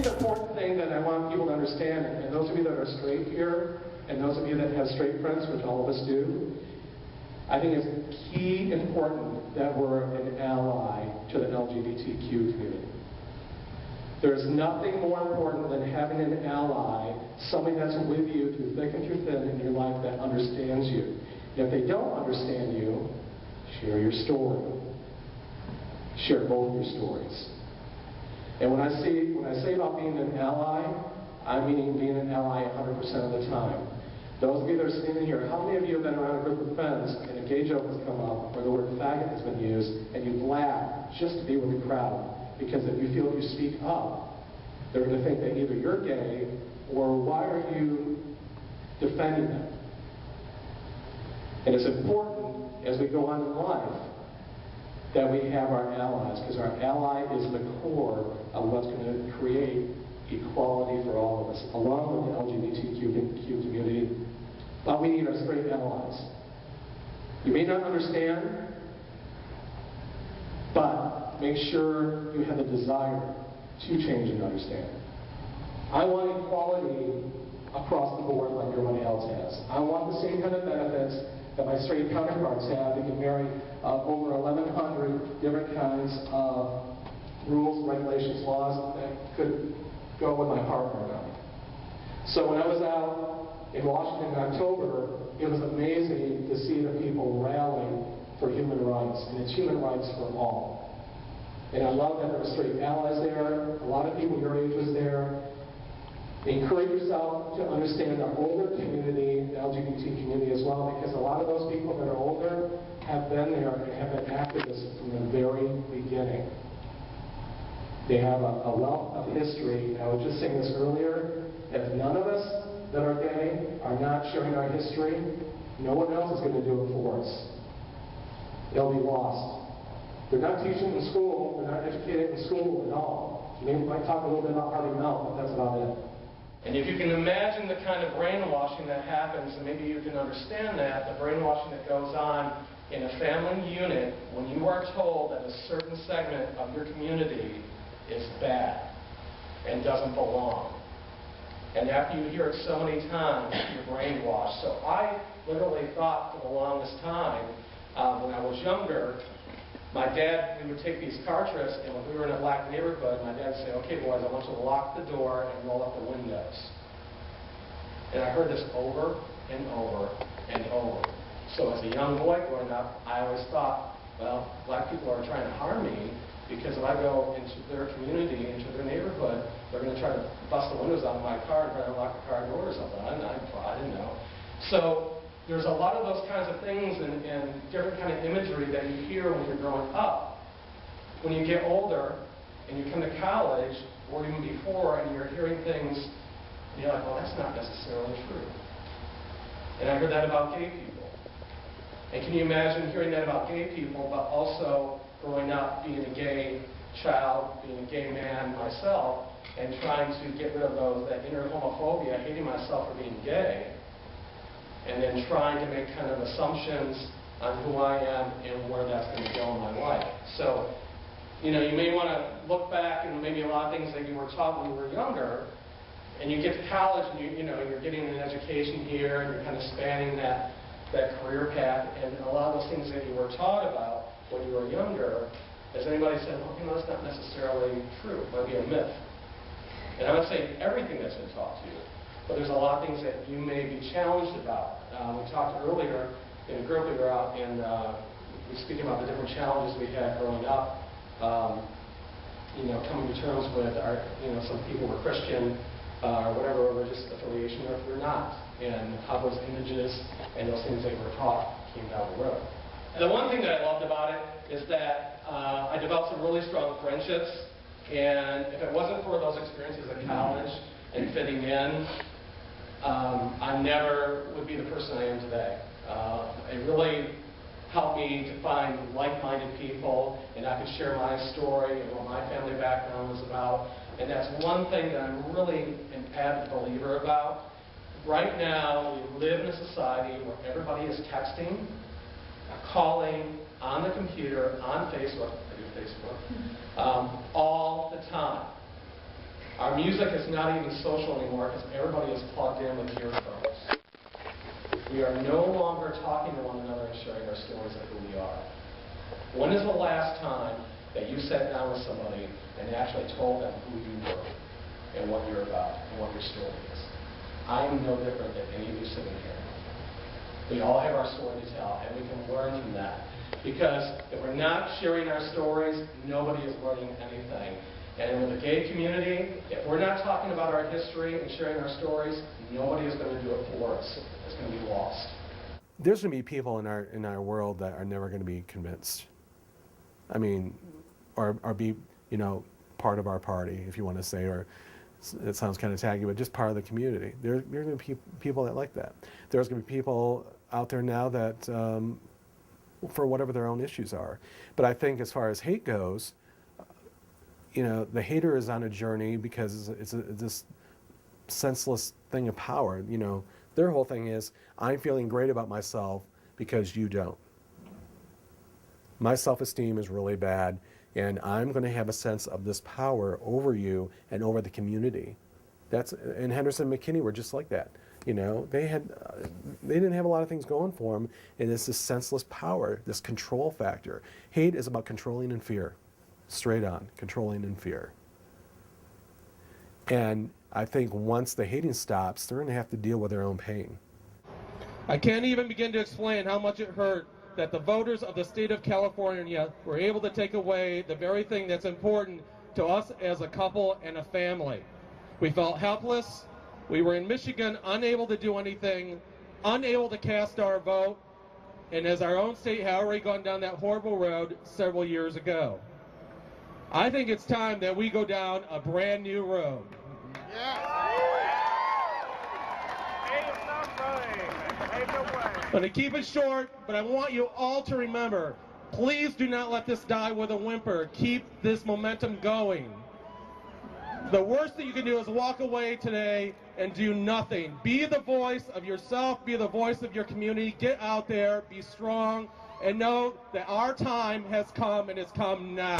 think the important thing that I want people to understand, and those of you that are straight here, and those of you that have straight friends, which all of us do, I think it's key important that we're an ally to the LGBTQ community. There's nothing more important than having an ally, somebody that's with you through thick and through thin in your life that understands you. And if they don't understand you, share your story. Share both your stories. And when I say about being an ally, I'm meaning being an ally 100% of the time. Those of you that are sitting in here, how many of you have been around a group of friends and a gay joke has come up or the word faggot has been used and you've laughed just to be with the crowd? Because if you feel if you speak up, they're going to think that either you're gay or why are you defending them? And it's important as we go on in life that we have our allies, because our ally is the core of what's going to create equality for all of us, along with the LGBTQ community. But we need our straight allies. You may not understand, but make sure you have the desire to change and understand. I want equality across the board like everybody else has. I want the same kind of benefits that my straight counterparts have. They can marry over 1,100 different kinds of rules, regulations, laws that could go with my partner now. So when I was out in Washington in October, it was amazing to see the people rallying for human rights, and it's human rights for all. And I love that there were straight allies there. A lot of people your age was there. Encourage yourself to understand the older community, the LGBT community as well, because a lot of those people that are older have been there and have been activists from the very beginning. They have a wealth of history. I was just saying this earlier, if none of us that are gay are not sharing our history, no one else is going to do it for us. They'll be lost. They're not teaching in school, they're not educated in school at all. Maybe we might talk a little bit about Harvey Milk, but that's about it. And if you can imagine the kind of brainwashing that happens, and maybe you can understand that, the brainwashing that goes on in a family unit when you are told that a certain segment of your community is bad and doesn't belong. And after you hear it so many times, you're brainwashed. So I literally thought for the longest time, when I was younger, my dad, we would take these car trips, and when we were in a black neighborhood, my dad would say, okay boys, I want you to lock the door and roll up the windows. And I heard this over and over and over. So as a young boy growing up, I always thought, well, black people are trying to harm me, because if I go into their community, into their neighborhood, they're going to try to bust the windows out of my car and try to lock the car door or something. I didn't know. So there's a lot of those kinds of things and different kind of imagery that you hear when you're growing up. When you get older and you come to college, or even before, and you're hearing things, and you're like, well, that's not necessarily true. And I heard that about gay people. And can you imagine hearing that about gay people, but also growing up being a gay child, being a gay man myself, and trying to get rid of that inner homophobia, hating myself for being gay, and then trying to make kind of assumptions on who I am and where that's going to go in my life. So, you know, you may want to look back and maybe a lot of things that you were taught when you were younger, and you get to college and you're getting an education here and you're kind of spanning that career path, and a lot of those things that you were taught about when you were younger, has anybody said, well, that's not necessarily true, it might be a myth. And I'm not saying everything that's been taught to you, but there's a lot of things that you may be challenged about. We talked earlier in a group we were out, and we were speaking about the different challenges we had growing up. Coming to terms with some people were Christian or whatever religious affiliation, or if we're not, and how those images and those things that were taught came down the road. And the one thing that I loved about it is that I developed some really strong friendships, and if it wasn't for those experiences at college and fitting in, I never would be the person I am today. It really helped me to find like-minded people, and I could share my story and what my family background was about. And that's one thing that I'm really an avid believer about. Right now, we live in a society where everybody is texting, calling, on the computer, on Facebook, all the time. Our music is not even social anymore because everybody is plugged in with earphones. We are no longer talking to one another and sharing our stories of who we are. When is the last time that you sat down with somebody and actually told them who you were and what you're about and what your story is? I am no different than any of you sitting here. We all have our story to tell, and we can learn from that. Because if we're not sharing our stories, nobody is learning anything. And with the gay community, if we're not talking about our history and sharing our stories, nobody is going to do it for us. It's going to be lost. There's going to be people in our world that are never going to be convinced. I mean, or be, you know, part of our party, if you want to say, or it sounds kind of tacky, but just part of the community. There's going to be people that like that. There's going to be people out there now that, for whatever their own issues are. But I think as far as hate goes, you know, the hater is on a journey because it's this senseless thing of power. You know, their whole thing is, I'm feeling great about myself because you don't. My self-esteem is really bad, and I'm going to have a sense of this power over you and over the community. And Henderson and McKinney were just like that. You know, they didn't have a lot of things going for them, and it's this senseless power, this control factor. Hate is about controlling and fear. Straight on, controlling and fear. And I think once the hating stops, they're going to have to deal with their own pain. I can't even begin to explain how much it hurt that the voters of the state of California were able to take away the very thing that's important to us as a couple and a family. We felt helpless. We were in Michigan, unable to do anything, unable to cast our vote, and as our own state had already gone down that horrible road several years ago. I think it's time that we go down a brand new road. I'm going to keep it short, but I want you all to remember, please do not let this die with a whimper. Keep this momentum going. The worst that you can do is walk away today and do nothing. Be the voice of yourself, be the voice of your community, get out there, be strong, and know that our time has come and it's come now.